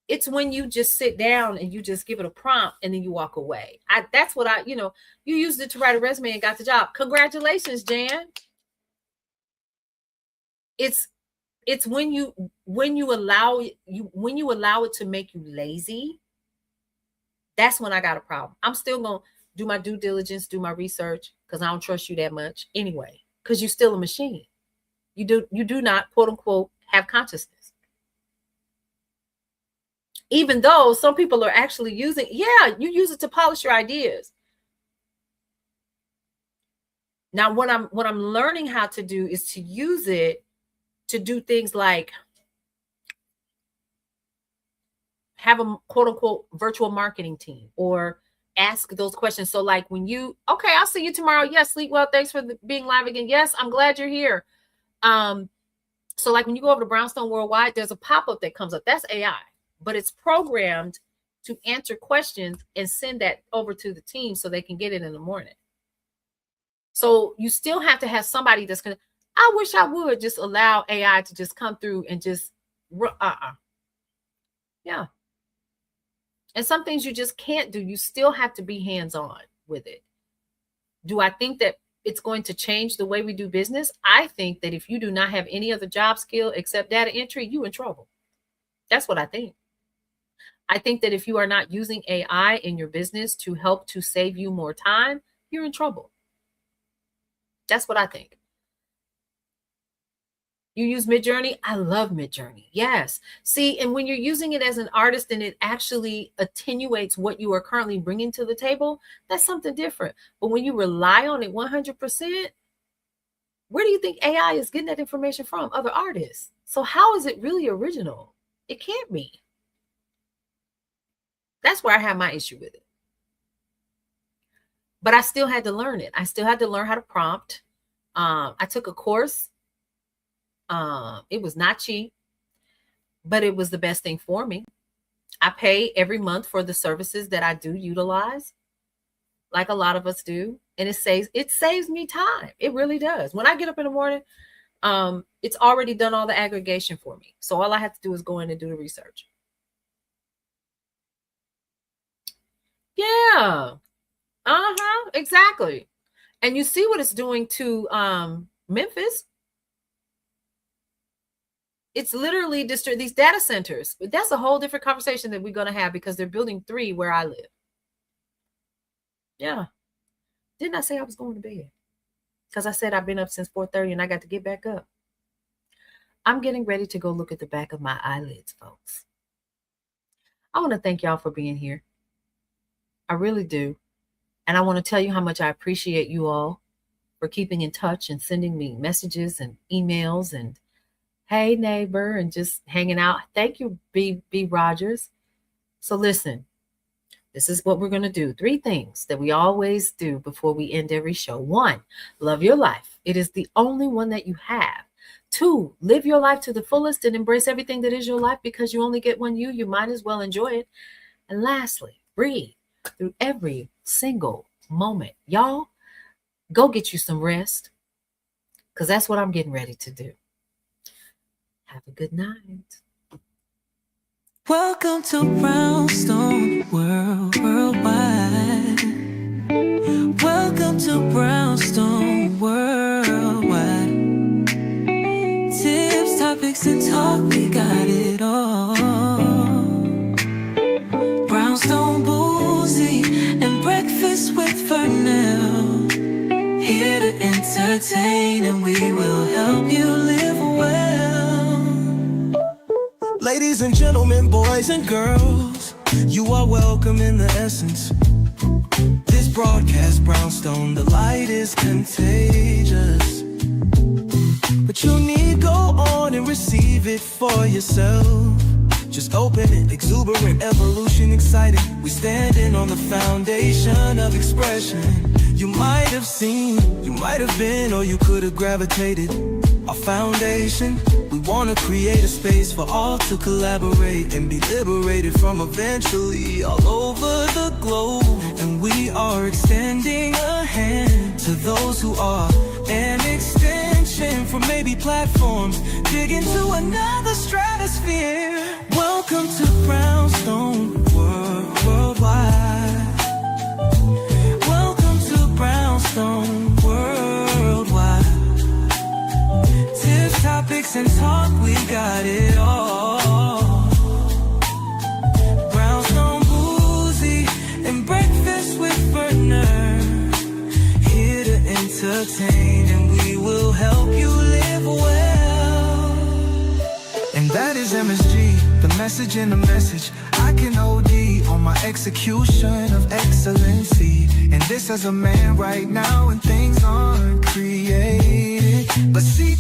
It's when you just sit down and you just give it a prompt and then you walk away. That's what you used it to write a resume and got the job. Congratulations, Jan. It's when you allow it to make you lazy. That's when I got a problem. I'm still going to do my due diligence, do my research, because I don't trust you that much anyway, because you're still a machine. You do not, quote unquote, have consciousness. Even though some people are actually using, you use it to polish your ideas. Now, what I'm learning how to do is to use it to do things like have a quote unquote virtual marketing team or ask those questions. So like when okay, I'll see you tomorrow. Yes, sleep well. Thanks for being live again. Yes, I'm glad you're here. So like when you go over to Brownstone Worldwide, there's a pop-up that comes up. That's AI, but it's programmed to answer questions and send that over to the team so they can get it in the morning. So you still have to have somebody that's going to, I wish I would just allow AI to just come through and just, yeah. And some things you just can't do. You still have to be hands-on with it. Do I think that it's going to change the way we do business? I think that if you do not have any other job skill except data entry, you're in trouble. That's what I think. I think that if you are not using AI in your business to help to save you more time, you're in trouble. That's what I think. You use Midjourney? I love Midjourney. Yes. See, and when you're using it as an artist and it actually attenuates what you are currently bringing to the table, that's something different. But when you rely on it 100%, where do you think AI is getting that information from? Other artists. So how is it really original? It can't be. That's where I have my issue with it. But I still had to learn it. I still had to learn how to prompt. I took a course. It was not cheap, but it was the best thing for me. I pay every month for the services that I do utilize, like a lot of us do. And it saves me time. It really does. When I get up in the morning, it's already done all the aggregation for me. So all I have to do is go in and do the research. Yeah. Exactly. And you see what it's doing to Memphis. It's literally these data centers. But that's a whole different conversation that we're going to have because they're building 3 where I live. Yeah. Didn't I say I was going to bed? Because I said I've been up since 4:30 and I got to get back up. I'm getting ready to go look at the back of my eyelids, folks. I want to thank y'all for being here. I really do. And I want to tell you how much I appreciate you all for keeping in touch and sending me messages and emails and hey neighbor and just hanging out. Thank you, B Rogers. So listen, this is what we're going to do. 3 things that we always do before we end every show. 1, love your life. It is the only one that you have. 2, live your life to the fullest and embrace everything that is your life because you only get one you might as well enjoy it. And lastly, breathe through every single moment. Y'all, go get you some rest because that's what I'm getting ready to do. Have a good night. Welcome to Brownstone Worldwide. Welcome to Brownstone. Brownstone Boozy and Breakfast with Vernell. Here to entertain, and we will help you live well. Ladies and gentlemen, boys and girls, you are welcome in the essence. This broadcast, Brownstone, the light is contagious. But you need go on and receive it for yourself. Just open it, exuberant, evolution, exciting. We standing on the foundation of expression. You might have seen, you might have been, or you could have gravitated. Our foundation, we want to create a space for all to collaborate and be liberated from eventually all over the globe. And we are extending a hand to those who are an extension from maybe platforms, dig into another stratosphere. Welcome to Brownstone Worldwide. Welcome to Brownstone Worldwide. Tips, topics, and talk, we got it all. Brownstone Boozy and Breakfast with Vernell. Here to entertain, and we will help you live well. And that is MSG, the message in the message. I can OD on my execution of excellency. And this as a man right now, and things aren't created, but see